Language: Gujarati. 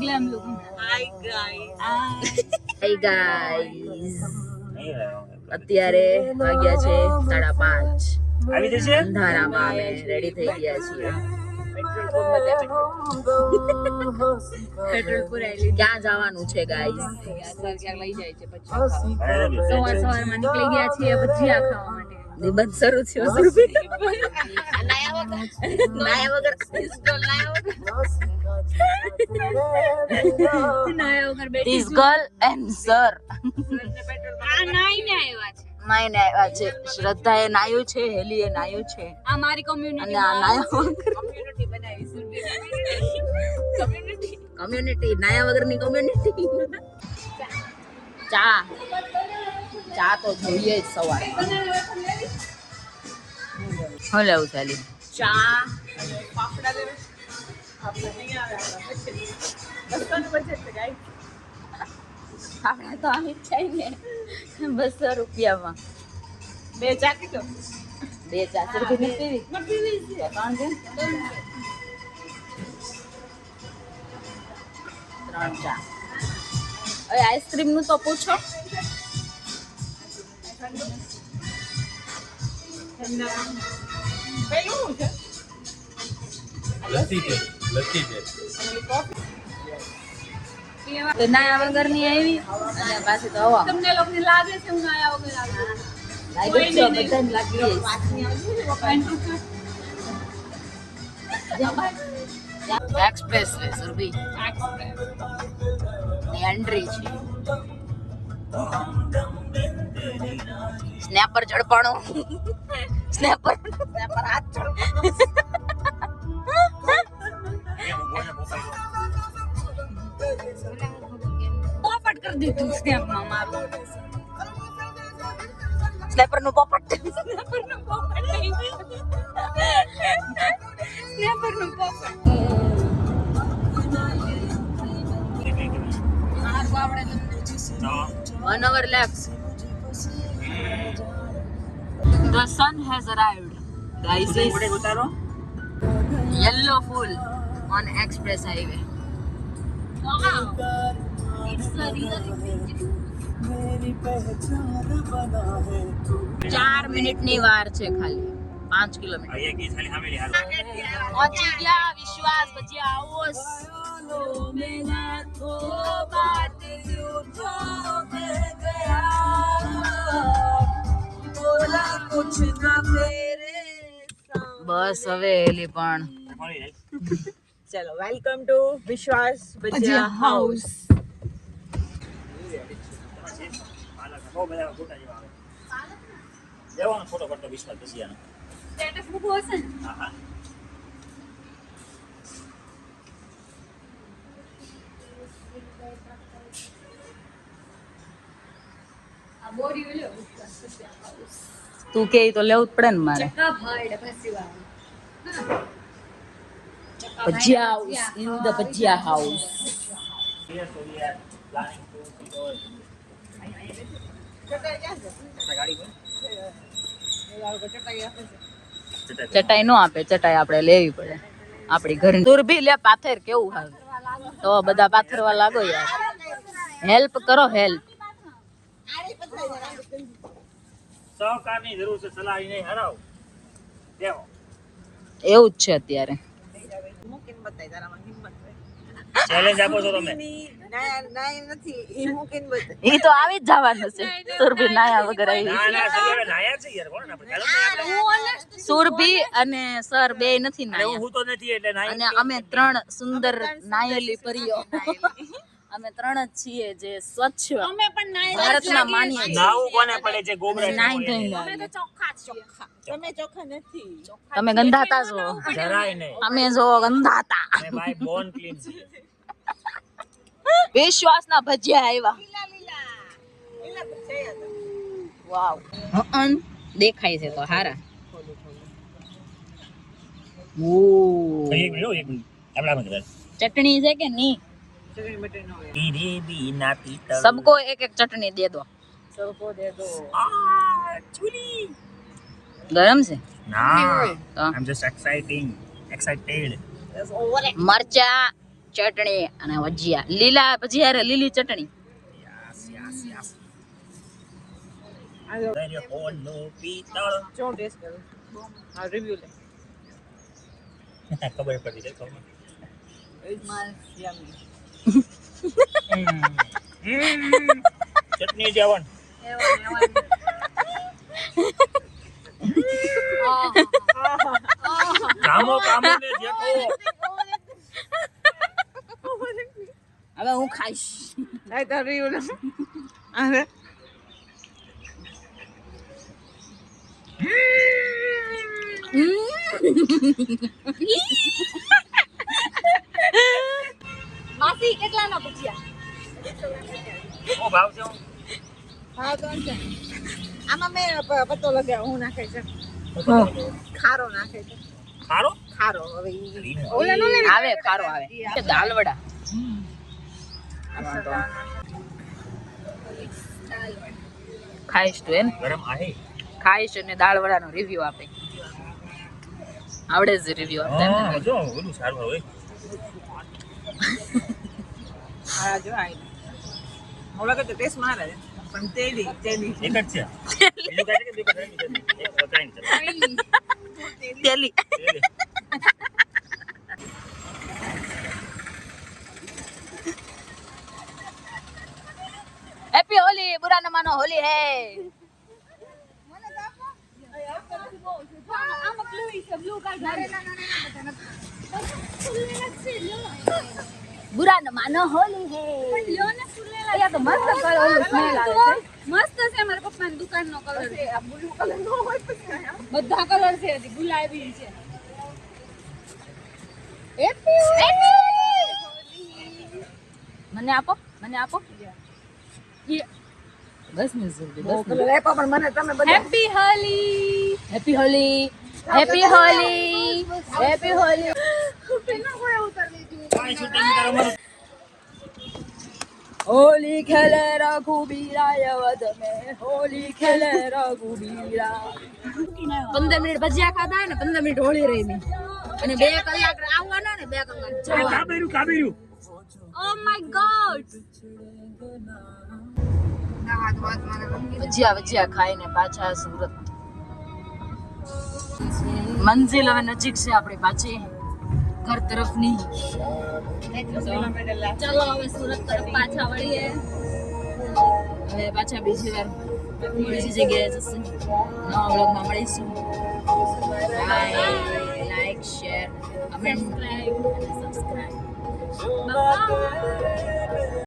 Glam look. Hi guys. Hey guys. અત્યારે વાગ્યા છે 5:30. આવી જશે અંધારામાં અમે રેડી થઈ ગયા છીએ. પેટ્રોલ પુરાઈ ક્યાં જવાનું છે ગાઈસ? ક્યાં લઈ જાય છે પછી સવારમાં નીકળી ગયા છીએ ભજીયા ખાવા માટે. નિબંધ શરૂ થયો નાયા વગર This girl and sir નાઈને આવ્યા છે. શ્રદ્ધા એ નાયું છે, હેલી એ નાયું છે. આ મારી કોમ્યુનિટી અને આ નાયા કોમ્યુનિટી બનાવી કોમ્યુનિટી નાયા વગરની કોમ્યુનિટી. ચા તો જોઈએ જ સવારે. હું લેવું ચાલી ચા અને પાપડા લેવે. આપણે નહીં આવે બસનું બજેટ છે ગાઈસ. આપણે તો આવી જ થાય ને 200 રૂપિયામાં 2 ચા કીધો 2 ચા રૂપિયા પીવી છે. 3 ચા. હવે આઈસ્ક્રીમ નું તો પૂછો. પેલું છે લસ્સી છે તો નાયા વગર ની આવી અને પાછી તો હવા તમને લોકોને લાગે છે હું આયા વગર આવી લાગી છે બધાને લાગી એક્સપ્રેસ વે સુરભી ની એન્ટ્રી છે. સ્નેપર ઝડપાણું સ્નેપર હાથ પોપટ કરી દીધું સ્નેપમાં મારું. સ્નેપર નું પોપટ સ્નેપર નું પોપટ 1 hour left. The sun has arrived. Guys, yellow full on express highway. Wow. It's a really 4 મિનિટની વાર છે ખાલી 5 કિલોમીટર. પહોંચી ગયા વિશ્વાસ ભજીયા હાઉસ. બસ હવે એલી પણ ચલો વેલકમ ટુ વિશ્વાસ ભજીયા હાઉસ. ફોટો પડતો વિશ્વાસ પછી સ્ટેટસ મૂકવું હશે ને? તું કે તો લેવું જ પડે ને મારે. Bhajiya House in the Bhajiya House. ચટાઈ નો આપે, ચટાઈ આપણે લેવી પડે આપણી ઘરે. સુરભી લે પાથર કેવું આવે તો બધા પાથરવા લાગો યાર. હેલ્પ કરો હેલ્પ. સહકારની જરૂર છે, સલાહ નહીં હરાવ દેવો. એવું જ છે અત્યારે. મૂકીને બતાય તારામાં હિંમત હોય. ચેલેન્જ આપો છો તમે. નાય નથી ઈ મૂકીને બતાય. ઈ તો આવી જ જવાનું છે. સુરભી નાયા વગર આવી. ના સર નાયા છે યાર કોણ આપણે ચાલો. સુરભી અને સર બે નથી નાયા. હું તો નથી એટલે નાયા. અને અમે 3 સુંદર નાયેલી પરીઓ. અમે 3 જ છીએ જે સ્વચ્છ અમે પણ નાય ભારતના માનીએ છીએ. નાવું કોને પડે છે ગોબરા નાઈ ધોઈને. અમે તો ચોખ્ખા છીએ. તમે ચોખ્ખા નથી. તમે ગંધાતા છો. જરાય નહીં. અમે જો ગંધાતા. મે ભાઈ બોન ક્લીન છે. વિશ્વાસના ભજીયા આવ્યા. લીલા તો છે યાર. વાવ. દેખાય છે તો હારા. ઓ એક મિનિટ આપણા ચટણી છે કે નહીં? ચટણી મટન નો હોય. ધીરે બીના પીતળ सबको एक एक चटनी दे दो. सबको दे दो. ચુલી गरम से ના तो આઈ એમ જસ્ટ એક્સાઇટેડ. मरचा ચટણી અને ભજીયા. લીલા ભજીયા રે લીલી ચટણી. દરિયો કોનો પિત્તળ. જો ટેસ્ટ કરું હા રિવ્યુ લે ખબર પડી જાય ખબર. યમ્મી ચટણી જેવણ. કામો કામો ને જેઠો. હવે હું ખાઈશ. આ તો રિવ્યુ લે અરે માસી કેટલાના ભજીયા? ઓ ભાવ છે હું. હા તો છે આમાં મેં પત્તો લગાવ્યો હું નાખે છે ખારો નાખે છે ખારો. ખારો હવે ઓલા નો આવે ખારો આવે. દાલ વડા ખાઈશ તું એમ? ગરમ આહે. ખાઈશ અને દાળ વડાનો રિવ્યુ આપે. આવડે જ રિવ્યુ આપતા એમ ને? જો ઓલું સારું હોય. હા જો આઈ હવે કે ટેસ્ટ મારે છે પણ તેલી એક જ છે. બીજું કાંઈ છે કે બીજું કાંઈ નથી? એક કાંઈ નથી. તેલી. એટલે. हैप्पी होली. बुरा न मानो होली है. बुरा न मानो होली है. અહીંયા તો મસ્ત કલર ઓલું સ્મેલ આવે છે. મસ્ત છે મારા પપ્પાની દુકાનનો કલર છે આ બ્લુ કલર નો હોય પછી બધા કલર છે હજી ગુલાબી છે મને આપો. મને આપો. બસ ને જલ્દી બસ. કલર આપ્યો પણ મને તમે બધા happy Holi happy Holi. Happy Holi. Happy Holi. કાંઈ છૂટે નહીં તારો મારો. होली खेले रघुबीरा यवद में. होली खेले रघुबीरा. 15 મિનિટ ભજીયા ખાધા ને 15 મિનિટ હોળી રહી ની અને 2 કલાક આવવાના ને 2 કલાક જવા. કાબેરું. ઓ માય ગોડ ભજીયા ખાઈને પાછા સુરત. મંજિલ હવે નજીક છે આપણી પાછી ઘર તરફની. ચલો હવે સુરત તરફ પાછા વળીએ હવે પાછા બીજી વાર બીજી જગ્યાએ જશે. નવા વ્લોગમાં મળીશું. Like share comment subscribe subscribe. By